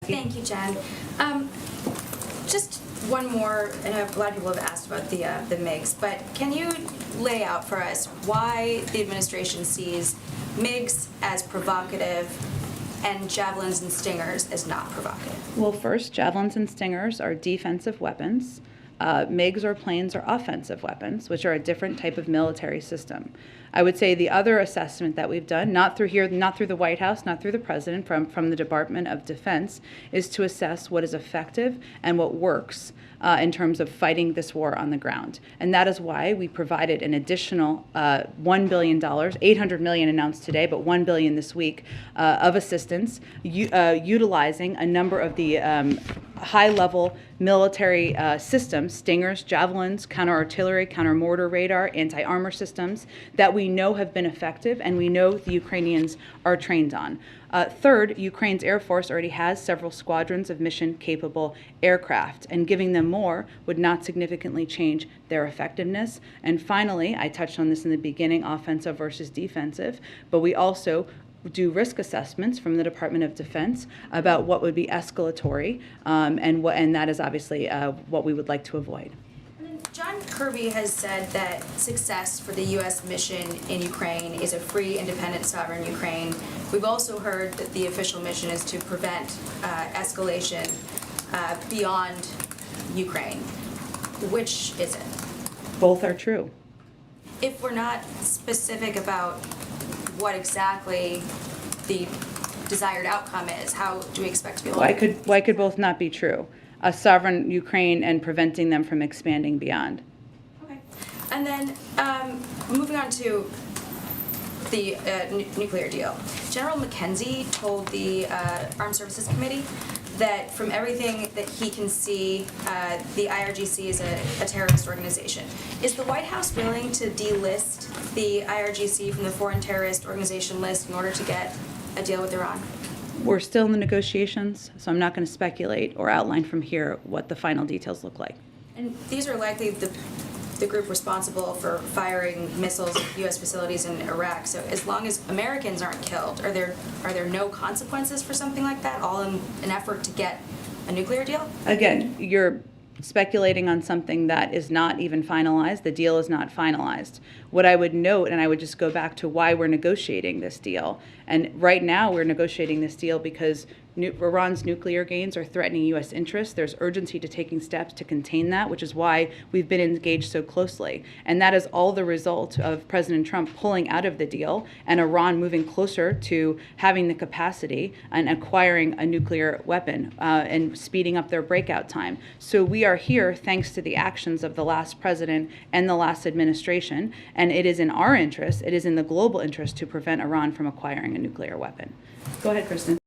Psaki. Thank you, Jen. Just one more, and a lot of people have asked about the MiGs, but can you lay out for us why the administration sees MiGs as provocative and javelins and stingers as not provocative? Well, first, javelins and stingers are defensive weapons. MiGs or planes are offensive weapons, which are a different type of military system. I would say the other assessment that we've done, not through the White House, not through the President, from the Department of Defense, is to assess what is effective and what works in terms of fighting this war on the ground. And that is why we provided an additional $1 billion, $800 million announced today, but $1 billion this week of assistance, utilizing a number of the high-level military systems, stingers, javelins, counter-artillery, counter-mortar radar, anti-armor systems that we know have been effective and we know the Ukrainians are trained on. Third, Ukraine's Air Force already has several squadrons of mission-capable aircraft, and giving them more would not significantly change their effectiveness. And finally, I touched on this in the beginning, offensive versus defensive, but we also do risk assessments from the Department of Defense about what would be escalatory, and that is obviously what we would like to avoid. John Kirby has said that success for the U.S. mission in Ukraine is a free, independent, sovereign Ukraine. We've also heard that the official mission is to prevent escalation beyond Ukraine. Which is it? Both are true. If we're not specific about what exactly the desired outcome is, how do we expect to be able to... Why could both not be true? A sovereign Ukraine and preventing them from expanding beyond. Okay. And then moving on to the nuclear deal. General McKenzie told the Armed Services Committee that from everything that he can see, the IRGC is a terrorist organization. Is the White House willing to delist the IRGC from the foreign terrorist organization list in order to get a deal with Iran? We're still in the negotiations, so I'm not going to speculate or outline from here what the final details look like. And these are likely the group responsible for firing missiles at U.S. facilities in Iraq. So as long as Americans aren't killed, are there no consequences for something like that, all in an effort to get a nuclear deal? Again, you're speculating on something that is not even finalized. The deal is not finalized. What I would note, and I would just go back to why we're negotiating this deal, and right now we're negotiating this deal because Iran's nuclear gains are threatening U.S. interests. There's urgency to taking steps to contain that, which is why we've been engaged so closely. And that is all the result of President Trump pulling out of the deal and Iran moving closer to having the capacity and acquiring a nuclear weapon and speeding up their breakout time. So we are here thanks to the actions of the last president and the last administration, and it is in our interest, it is in the global interest to prevent Iran from acquiring a nuclear weapon. Go ahead, Kristen.